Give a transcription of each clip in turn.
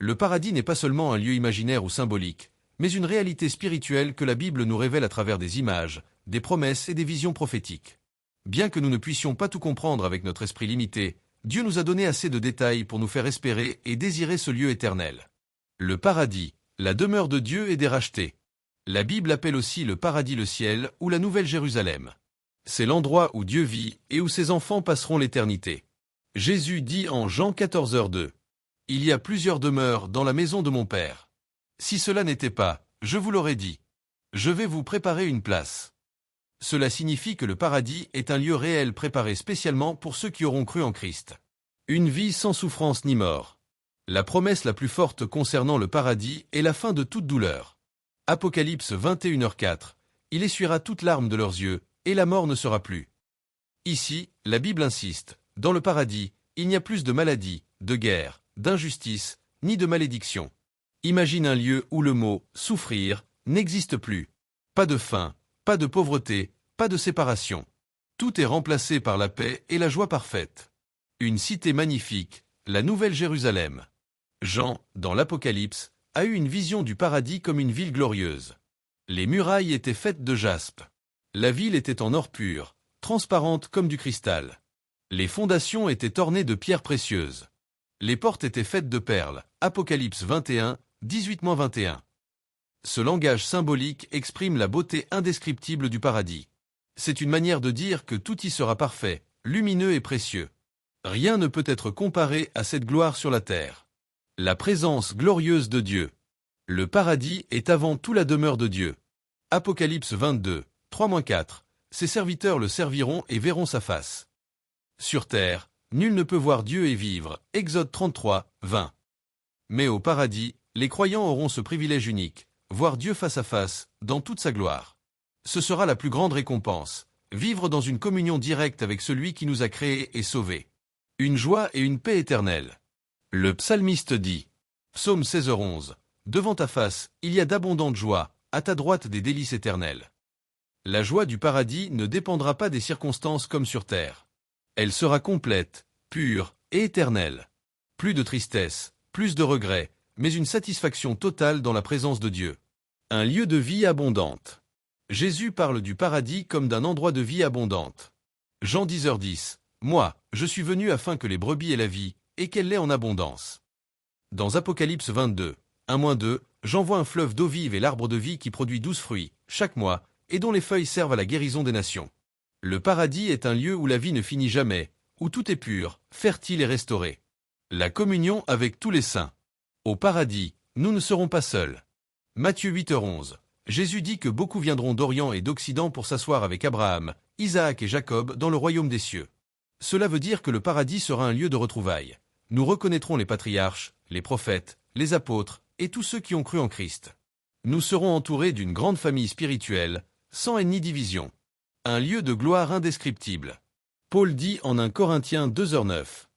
Le paradis n'est pas seulement un lieu imaginaire ou symbolique, mais une réalité spirituelle que la Bible nous révèle à travers des images, des promesses et des visions prophétiques. Bien que nous ne puissions pas tout comprendre avec notre esprit limité, Dieu nous a donné assez de détails pour nous faire espérer et désirer ce lieu éternel. Le paradis, la demeure de Dieu et des rachetés. La Bible appelle aussi le paradis le ciel ou la Nouvelle Jérusalem. C'est l'endroit où Dieu vit et où ses enfants passeront l'éternité. Jésus dit en Jean 14h2. Il y a plusieurs demeures dans la maison de mon Père. Si cela n'était pas, je vous l'aurais dit. Je vais vous préparer une place. Cela signifie que le paradis est un lieu réel préparé spécialement pour ceux qui auront cru en Christ. Une vie sans souffrance ni mort. La promesse la plus forte concernant le paradis est la fin de toute douleur. Apocalypse 21h4. Il essuiera toute larme de leurs yeux, et la mort ne sera plus. Ici, la Bible insiste, dans le paradis, il n'y a plus de maladie, de guerre, d'injustice, ni de malédiction. Imagine un lieu où le mot « souffrir » n'existe plus. Pas de faim, pas de pauvreté, pas de séparation. Tout est remplacé par la paix et la joie parfaite. Une cité magnifique, la Nouvelle Jérusalem. Jean, dans l'Apocalypse, a eu une vision du paradis comme une ville glorieuse. Les murailles étaient faites de jaspe. La ville était en or pur, transparente comme du cristal. Les fondations étaient ornées de pierres précieuses. Les portes étaient faites de perles. Apocalypse 21, 18-21. Ce langage symbolique exprime la beauté indescriptible du paradis. C'est une manière de dire que tout y sera parfait, lumineux et précieux. Rien ne peut être comparé à cette gloire sur la terre. La présence glorieuse de Dieu. Le paradis est avant tout la demeure de Dieu. Apocalypse 22, 3-4. Ses serviteurs le serviront et verront sa face. Sur terre, nul ne peut voir Dieu et vivre. Exode 33, 20. Mais au paradis, les croyants auront ce privilège unique, voir Dieu face à face, dans toute sa gloire. Ce sera la plus grande récompense, vivre dans une communion directe avec celui qui nous a créés et sauvés. Une joie et une paix éternelle. Le psalmiste dit, Psaume 16h11, devant ta face, il y a d'abondantes joies, à ta droite des délices éternelles. La joie du paradis ne dépendra pas des circonstances comme sur terre. Elle sera complète, pure et éternelle. Plus de tristesse, plus de regrets, mais une satisfaction totale dans la présence de Dieu. Un lieu de vie abondante. Jésus parle du paradis comme d'un endroit de vie abondante. Jean 10h10. Moi, je suis venu afin que les brebis aient la vie, et qu'elle l'ait en abondance. Dans Apocalypse 22, 1-2, Jean voit un fleuve d'eau vive et l'arbre de vie qui produit 12 fruits, chaque mois, et dont les feuilles servent à la guérison des nations. Le paradis est un lieu où la vie ne finit jamais, où tout est pur, fertile et restauré. La communion avec tous les saints. Au paradis, nous ne serons pas seuls. Matthieu 8h11. Jésus dit que beaucoup viendront d'Orient et d'Occident pour s'asseoir avec Abraham, Isaac et Jacob dans le royaume des cieux. Cela veut dire que le paradis sera un lieu de retrouvailles. Nous reconnaîtrons les patriarches, les prophètes, les apôtres et tous ceux qui ont cru en Christ. Nous serons entourés d'une grande famille spirituelle, sans haine ni division. Un lieu de gloire indescriptible. Paul dit en 1 Corinthiens 2h9.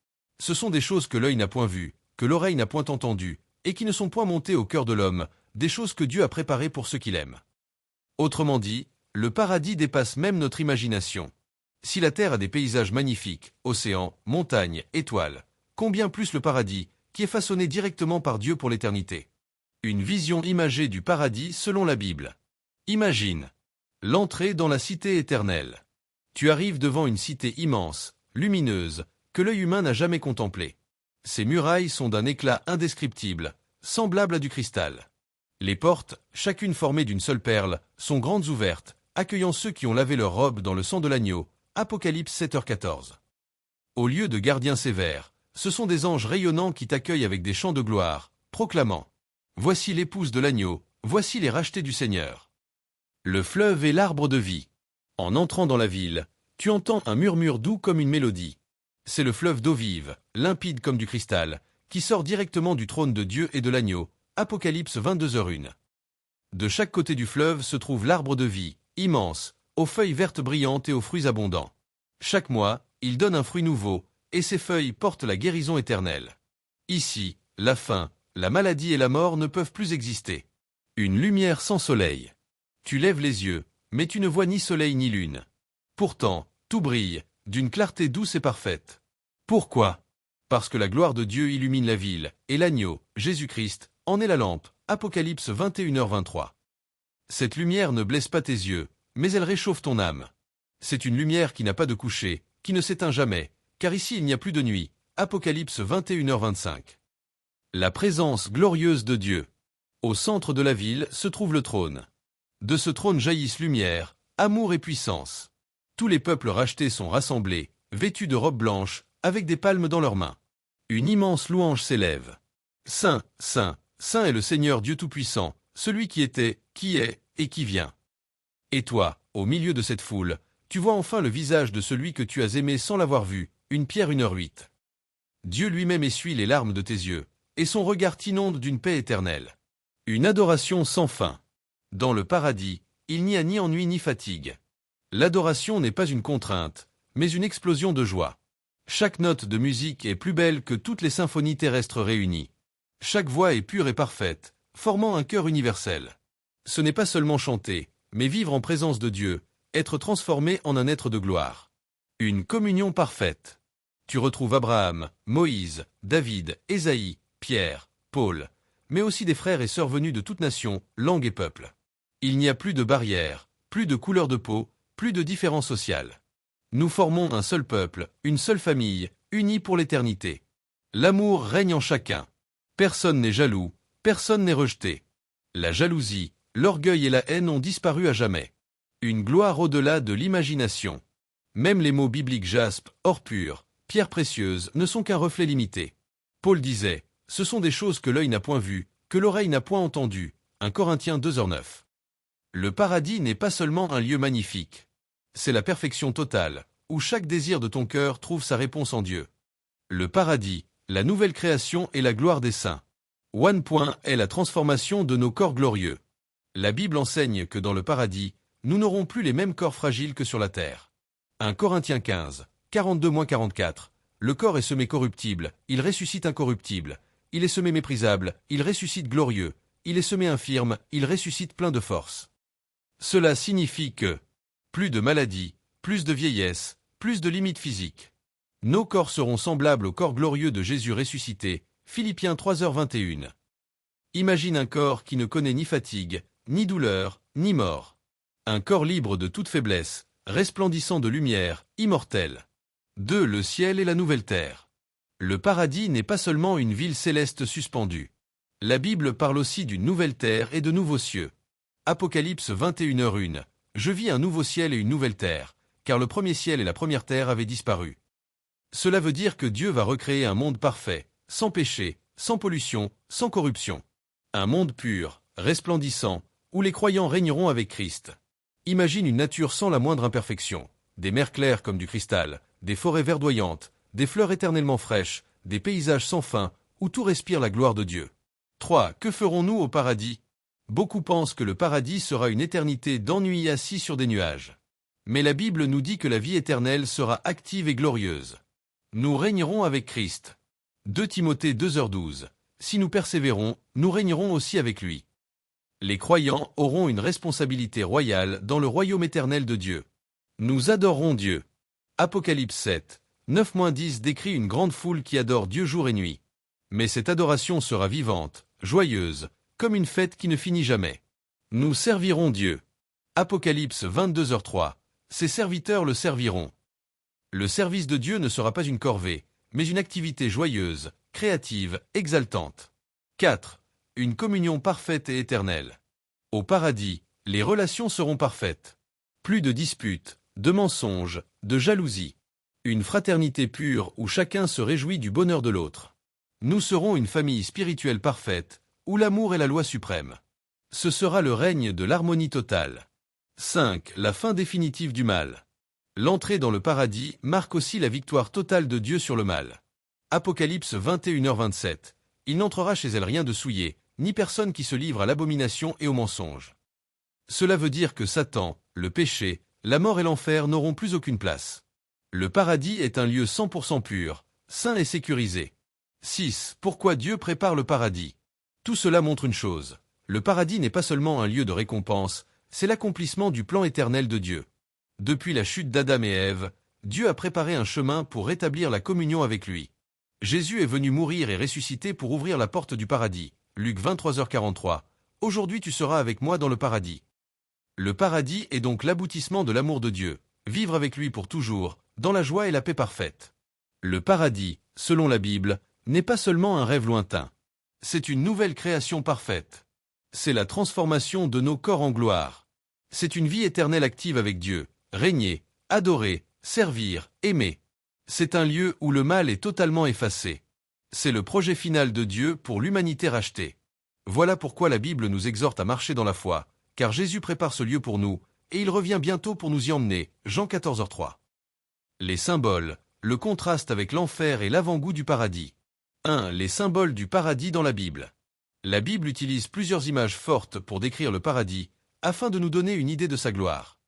Ce sont des choses que l'œil n'a point vues, que l'oreille n'a point entendues, et qui ne sont point montées au cœur de l'homme, des choses que Dieu a préparées pour ceux qu'il aime. Autrement dit, le paradis dépasse même notre imagination. Si la terre a des paysages magnifiques, océans, montagnes, étoiles, combien plus le paradis, qui est façonné directement par Dieu pour l'éternité. Une vision imagée du paradis selon la Bible. Imagine l'entrée dans la cité éternelle. Tu arrives devant une cité immense, lumineuse, que l'œil humain n'a jamais contemplée. Ses murailles sont d'un éclat indescriptible, semblable à du cristal. Les portes, chacune formée d'une seule perle, sont grandes ouvertes, accueillant ceux qui ont lavé leurs robes dans le sang de l'agneau. Apocalypse 7h14. Au lieu de gardiens sévères, ce sont des anges rayonnants qui t'accueillent avec des chants de gloire, proclamant « Voici l'épouse de l'agneau, voici les rachetés du Seigneur ». Le fleuve et l'arbre de vie. En entrant dans la ville, tu entends un murmure doux comme une mélodie. C'est le fleuve d'eau vive, limpide comme du cristal, qui sort directement du trône de Dieu et de l'agneau. Apocalypse 22h1. De chaque côté du fleuve se trouve l'arbre de vie, immense, aux feuilles vertes brillantes et aux fruits abondants. Chaque mois, il donne un fruit nouveau, et ses feuilles portent la guérison éternelle. Ici, la faim, la maladie et la mort ne peuvent plus exister. Une lumière sans soleil. Tu lèves les yeux, mais tu ne vois ni soleil ni lune. Pourtant, tout brille, d'une clarté douce et parfaite. Pourquoi ? parce que la gloire de Dieu illumine la ville, et l'agneau, Jésus-Christ, en est la lampe. Apocalypse 21h23. Cette lumière ne blesse pas tes yeux, mais elle réchauffe ton âme. C'est une lumière qui n'a pas de coucher, qui ne s'éteint jamais, car ici il n'y a plus de nuit. Apocalypse 21h25. La présence glorieuse de Dieu. Au centre de la ville se trouve le trône. De ce trône jaillissent lumière, amour et puissance. Tous les peuples rachetés sont rassemblés, vêtus de robes blanches, avec des palmes dans leurs mains. Une immense louange s'élève. Saint, Saint, Saint est le Seigneur Dieu Tout-Puissant, celui qui était, qui est et qui vient. Et toi, au milieu de cette foule, tu vois enfin le visage de celui que tu as aimé sans l'avoir vu, une Pierre 1h08. Dieu lui-même essuie les larmes de tes yeux, et son regard t'inonde d'une paix éternelle. Une adoration sans fin. Dans le paradis, il n'y a ni ennui ni fatigue. L'adoration n'est pas une contrainte, mais une explosion de joie. Chaque note de musique est plus belle que toutes les symphonies terrestres réunies. Chaque voix est pure et parfaite, formant un chœur universel. Ce n'est pas seulement chanter, mais vivre en présence de Dieu, être transformé en un être de gloire. Une communion parfaite. Tu retrouves Abraham, Moïse, David, Ésaïe, Pierre, Paul, mais aussi des frères et sœurs venus de toutes nations, langues et peuples. Il n'y a plus de barrières, plus de couleur de peau, plus de différences sociales. Nous formons un seul peuple, une seule famille, unis pour l'éternité. L'amour règne en chacun. Personne n'est jaloux, personne n'est rejeté. La jalousie, l'orgueil et la haine ont disparu à jamais. Une gloire au-delà de l'imagination. Même les mots bibliques jaspe, or pur, pierre précieuse ne sont qu'un reflet limité. Paul disait, ce sont des choses que l'œil n'a point vues, que l'oreille n'a point entendues. 1 Corinthiens 2h9. Le paradis n'est pas seulement un lieu magnifique. C'est la perfection totale, où chaque désir de ton cœur trouve sa réponse en Dieu. Le paradis, la nouvelle création et la gloire des saints. One Point est la transformation de nos corps glorieux. La Bible enseigne que dans le paradis, nous n'aurons plus les mêmes corps fragiles que sur la terre. 1 Corinthiens 15, 42-44. Le corps est semé corruptible, il ressuscite incorruptible. Il est semé méprisable, il ressuscite glorieux. Il est semé infirme, il ressuscite plein de force. Cela signifie que plus de maladies, plus de vieillesse, plus de limites physiques. Nos corps seront semblables au corps glorieux de Jésus ressuscité. Philippiens 3h21. Imagine un corps qui ne connaît ni fatigue, ni douleur, ni mort. Un corps libre de toute faiblesse, resplendissant de lumière, immortel. 2. Le ciel et la nouvelle terre. Le paradis n'est pas seulement une ville céleste suspendue. La Bible parle aussi d'une nouvelle terre et de nouveaux cieux. Apocalypse 21h1. Je vis un nouveau ciel et une nouvelle terre, car le premier ciel et la première terre avaient disparu. Cela veut dire que Dieu va recréer un monde parfait, sans péché, sans pollution, sans corruption. Un monde pur, resplendissant, où les croyants régneront avec Christ. Imagine une nature sans la moindre imperfection, des mers claires comme du cristal, des forêts verdoyantes, des fleurs éternellement fraîches, des paysages sans fin, où tout respire la gloire de Dieu. 3. Que ferons-nous au paradis? Beaucoup pensent que le paradis sera une éternité d'ennui assis sur des nuages. Mais la Bible nous dit que la vie éternelle sera active et glorieuse. Nous régnerons avec Christ. 2 Timothée 2h12. Si nous persévérons, nous régnerons aussi avec lui. Les croyants auront une responsabilité royale dans le royaume éternel de Dieu. Nous adorerons Dieu. Apocalypse 7, 9-10 décrit une grande foule qui adore Dieu jour et nuit. Mais cette adoration sera vivante, joyeuse, comme une fête qui ne finit jamais. Nous servirons Dieu. Apocalypse 22h3. Ses serviteurs le serviront. Le service de Dieu ne sera pas une corvée, mais une activité joyeuse, créative, exaltante. 4. Une communion parfaite et éternelle. Au paradis, les relations seront parfaites. Plus de disputes, de mensonges, de jalousie. Une fraternité pure où chacun se réjouit du bonheur de l'autre. Nous serons une famille spirituelle parfaite, où l'amour est la loi suprême. Ce sera le règne de l'harmonie totale. 5. La fin définitive du mal. L'entrée dans le paradis marque aussi la victoire totale de Dieu sur le mal. Apocalypse 21h27. Il n'entrera chez elle rien de souillé, ni personne qui se livre à l'abomination et au mensonge. Cela veut dire que Satan, le péché, la mort et l'enfer n'auront plus aucune place. Le paradis est un lieu 100% pur, saint et sécurisé. 6. Pourquoi Dieu prépare le paradis? Tout cela montre une chose. Le paradis n'est pas seulement un lieu de récompense, c'est l'accomplissement du plan éternel de Dieu. Depuis la chute d'Adam et Ève, Dieu a préparé un chemin pour rétablir la communion avec lui. Jésus est venu mourir et ressusciter pour ouvrir la porte du paradis. Luc 23h43. Aujourd'hui tu seras avec moi dans le paradis. Le paradis est donc l'aboutissement de l'amour de Dieu. Vivre avec lui pour toujours, dans la joie et la paix parfaite. Le paradis, selon la Bible, n'est pas seulement un rêve lointain. C'est une nouvelle création parfaite. C'est la transformation de nos corps en gloire. C'est une vie éternelle active avec Dieu, régner, adorer, servir, aimer. C'est un lieu où le mal est totalement effacé. C'est le projet final de Dieu pour l'humanité rachetée. Voilà pourquoi la Bible nous exhorte à marcher dans la foi, car Jésus prépare ce lieu pour nous, et il revient bientôt pour nous y emmener. Jean 14h03. Les symboles, le contraste avec l'enfer et l'avant-goût du paradis. 1. Les symboles du paradis dans la Bible. La Bible utilise plusieurs images fortes pour décrire le paradis, afin de nous donner une idée de sa gloire.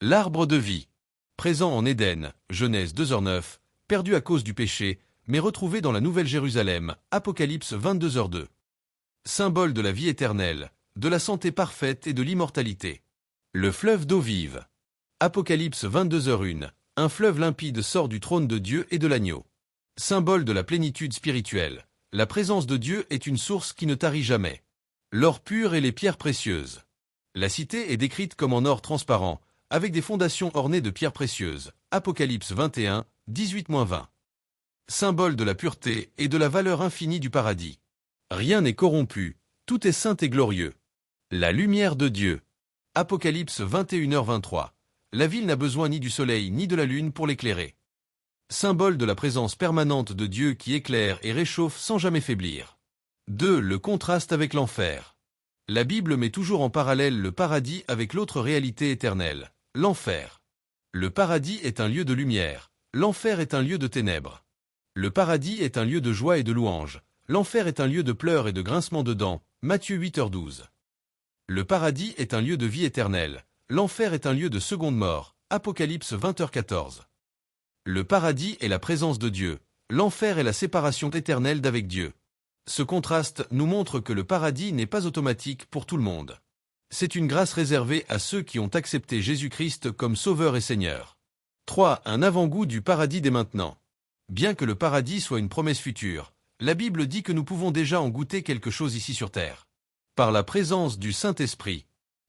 L'arbre de vie. Présent en Éden, Genèse 2h9, perdu à cause du péché, mais retrouvé dans la Nouvelle Jérusalem, Apocalypse 22h2. Symbole de la vie éternelle, de la santé parfaite et de l'immortalité. Le fleuve d'eau vive. Apocalypse 22h1, un fleuve limpide sort du trône de Dieu et de l'agneau. Symbole de la plénitude spirituelle, la présence de Dieu est une source qui ne tarit jamais. L'or pur et les pierres précieuses. La cité est décrite comme en or transparent, avec des fondations ornées de pierres précieuses. Apocalypse 21, 18-20. Symbole de la pureté et de la valeur infinie du paradis. Rien n'est corrompu, tout est saint et glorieux. La lumière de Dieu. Apocalypse 21h23. La ville n'a besoin ni du soleil ni de la lune pour l'éclairer. Symbole de la présence permanente de Dieu qui éclaire et réchauffe sans jamais faiblir. 2. Le contraste avec l'enfer. La Bible met toujours en parallèle le paradis avec l'autre réalité éternelle, l'enfer. Le paradis est un lieu de lumière, l'enfer est un lieu de ténèbres. Le paradis est un lieu de joie et de louange, l'enfer est un lieu de pleurs et de grincements de dents. Matthieu 8h12. Le paradis est un lieu de vie éternelle, l'enfer est un lieu de seconde mort. Apocalypse 20h14. Le paradis est la présence de Dieu, l'enfer est la séparation éternelle d'avec Dieu. Ce contraste nous montre que le paradis n'est pas automatique pour tout le monde. C'est une grâce réservée à ceux qui ont accepté Jésus-Christ comme Sauveur et Seigneur. 3. Un avant-goût du paradis dès maintenant. Bien que le paradis soit une promesse future, la Bible dit que nous pouvons déjà en goûter quelque chose ici sur terre. Par la présence du Saint-Esprit.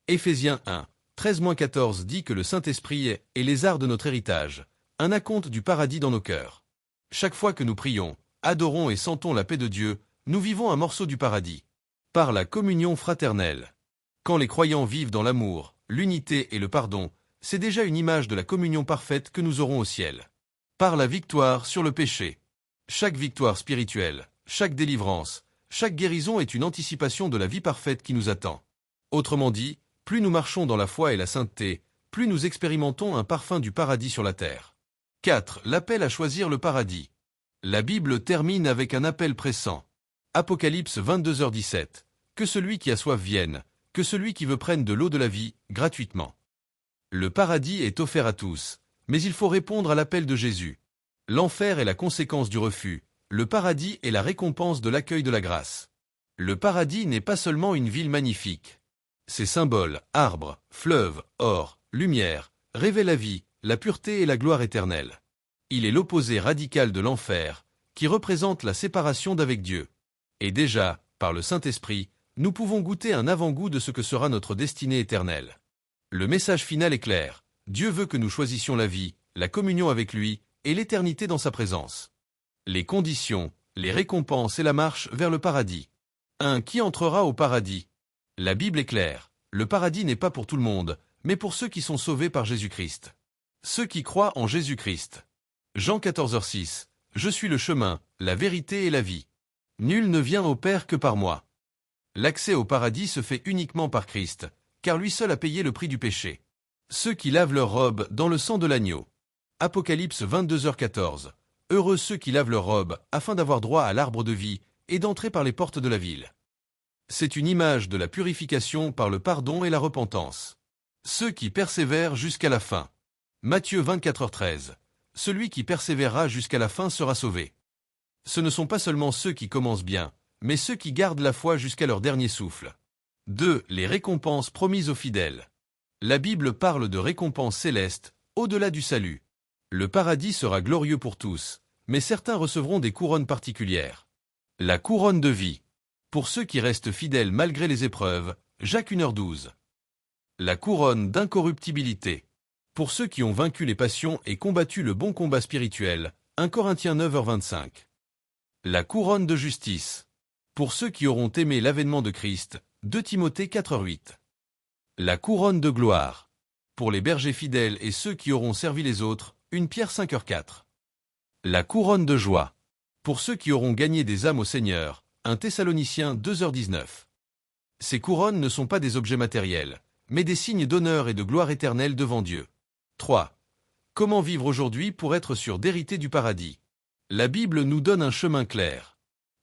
Éphésiens 1, 13-14 dit que le Saint-Esprit est les arts de notre héritage, un acompte du paradis dans nos cœurs. Chaque fois que nous prions, adorons et sentons la paix de Dieu, nous vivons un morceau du paradis. Par la communion fraternelle. Quand les croyants vivent dans l'amour, l'unité et le pardon, c'est déjà une image de la communion parfaite que nous aurons au ciel. Par la victoire sur le péché. Chaque victoire spirituelle, chaque délivrance, chaque guérison est une anticipation de la vie parfaite qui nous attend. Autrement dit, plus nous marchons dans la foi et la sainteté, plus nous expérimentons un parfum du paradis sur la terre. 4. L'appel à choisir le paradis. La Bible termine avec un appel pressant. Apocalypse 22h17. Que celui qui a soif vienne, que celui qui veut prenne de l'eau de la vie, gratuitement. Le paradis est offert à tous, mais il faut répondre à l'appel de Jésus. L'enfer est la conséquence du refus, le paradis est la récompense de l'accueil de la grâce. Le paradis n'est pas seulement une ville magnifique. Ses symboles, arbres, fleuves, or, lumière, révèlent la vie, la pureté et la gloire éternelle. Il est l'opposé radical de l'enfer, qui représente la séparation d'avec Dieu. Et déjà, par le Saint-Esprit, nous pouvons goûter un avant-goût de ce que sera notre destinée éternelle. Le message final est clair. Dieu veut que nous choisissions la vie, la communion avec lui, et l'éternité dans sa présence. Les conditions, les récompenses et la marche vers le paradis. 1. Qui entrera au paradis? La Bible est claire. Le paradis n'est pas pour tout le monde, mais pour ceux qui sont sauvés par Jésus-Christ. Ceux qui croient en Jésus-Christ. Jean 14h6. Je suis le chemin, la vérité et la vie. Nul ne vient au Père que par moi. L'accès au paradis se fait uniquement par Christ, car lui seul a payé le prix du péché. Ceux qui lavent leurs robes dans le sang de l'agneau. Apocalypse 22h14. Heureux ceux qui lavent leurs robes, afin d'avoir droit à l'arbre de vie, et d'entrer par les portes de la ville. C'est une image de la purification par le pardon et la repentance. Ceux qui persévèrent jusqu'à la fin. Matthieu 24h13. Celui qui persévérera jusqu'à la fin sera sauvé. Ce ne sont pas seulement ceux qui commencent bien, mais ceux qui gardent la foi jusqu'à leur dernier souffle. 2. Les récompenses promises aux fidèles. La Bible parle de récompenses célestes, au-delà du salut. Le paradis sera glorieux pour tous, mais certains recevront des couronnes particulières. La couronne de vie. Pour ceux qui restent fidèles malgré les épreuves, Jacques 1h12. La couronne d'incorruptibilité. Pour ceux qui ont vaincu les passions et combattu le bon combat spirituel, 1 Corinthiens 9h25. La couronne de justice. Pour ceux qui auront aimé l'avènement de Christ, 2 Timothée 4h8. La couronne de gloire. Pour les bergers fidèles et ceux qui auront servi les autres, 1 Pierre 5h4. La couronne de joie. Pour ceux qui auront gagné des âmes au Seigneur, 1 Thessaloniciens 2h19. Ces couronnes ne sont pas des objets matériels, mais des signes d'honneur et de gloire éternelle devant Dieu. 3. Comment vivre aujourd'hui pour être sûr d'hériter du paradis? La Bible nous donne un chemin clair.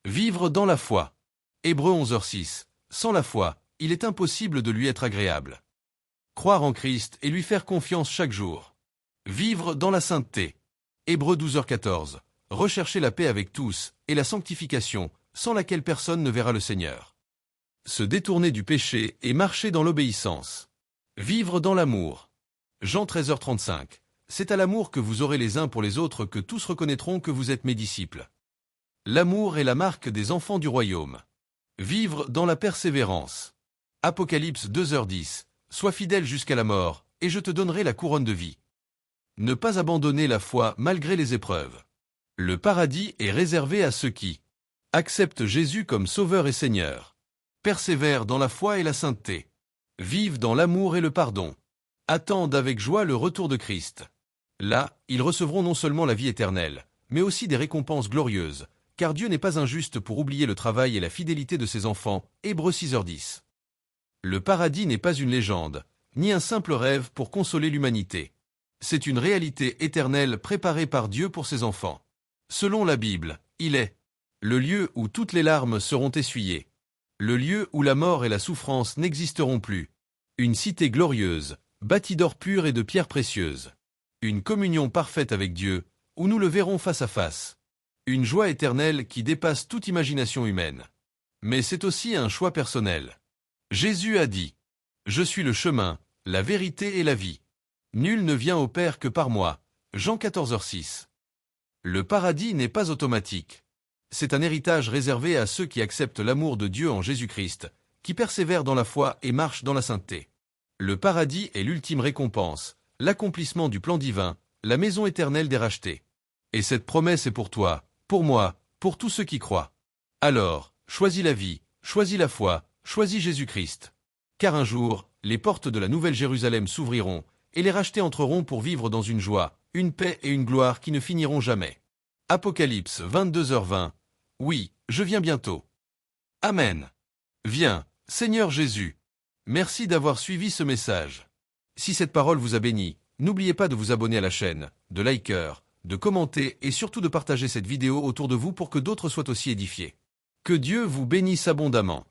Vivre dans la foi. Hébreux 11h6. Sans la foi, il est impossible de lui être agréable. Croire en Christ et lui faire confiance chaque jour. Vivre dans la sainteté. Hébreux 12h14. Rechercher la paix avec tous et la sanctification, sans laquelle personne ne verra le Seigneur. Se détourner du péché et marcher dans l'obéissance. Vivre dans l'amour. Jean 13h35. C'est à l'amour que vous aurez les uns pour les autres que tous reconnaîtront que vous êtes mes disciples. L'amour est la marque des enfants du royaume. Vivre dans la persévérance. Apocalypse 2h10. Sois fidèle jusqu'à la mort, et je te donnerai la couronne de vie. Ne pas abandonner la foi malgré les épreuves. Le paradis est réservé à ceux qui acceptent Jésus comme Sauveur et Seigneur, persévèrent dans la foi et la sainteté, vivent dans l'amour et le pardon, attendent avec joie le retour de Christ. Là, ils recevront non seulement la vie éternelle, mais aussi des récompenses glorieuses, car Dieu n'est pas injuste pour oublier le travail et la fidélité de ses enfants. Hébreux 6h10. Le paradis n'est pas une légende, ni un simple rêve pour consoler l'humanité. C'est une réalité éternelle préparée par Dieu pour ses enfants. Selon la Bible, il est le lieu où toutes les larmes seront essuyées, le lieu où la mort et la souffrance n'existeront plus, une cité glorieuse, bâtie d'or pur et de pierres précieuses, une communion parfaite avec Dieu, où nous le verrons face à face, une joie éternelle qui dépasse toute imagination humaine. Mais c'est aussi un choix personnel. Jésus a dit « Je suis le chemin, la vérité et la vie. Nul ne vient au Père que par moi. » Jean 14h6. Le paradis n'est pas automatique. C'est un héritage réservé à ceux qui acceptent l'amour de Dieu en Jésus-Christ, qui persévèrent dans la foi et marchent dans la sainteté. Le paradis est l'ultime récompense, l'accomplissement du plan divin, la maison éternelle des rachetés. Et cette promesse est pour toi, pour moi, pour tous ceux qui croient. Alors, choisis la vie, choisis la foi, choisis Jésus-Christ. Car un jour, les portes de la Nouvelle Jérusalem s'ouvriront, et les rachetés entreront pour vivre dans une joie, une paix et une gloire qui ne finiront jamais. Apocalypse 22h20. Oui, je viens bientôt. Amen. Viens, Seigneur Jésus. Merci d'avoir suivi ce message. Si cette parole vous a béni, n'oubliez pas de vous abonner à la chaîne, de liker, de commenter et surtout de partager cette vidéo autour de vous pour que d'autres soient aussi édifiés. Que Dieu vous bénisse abondamment.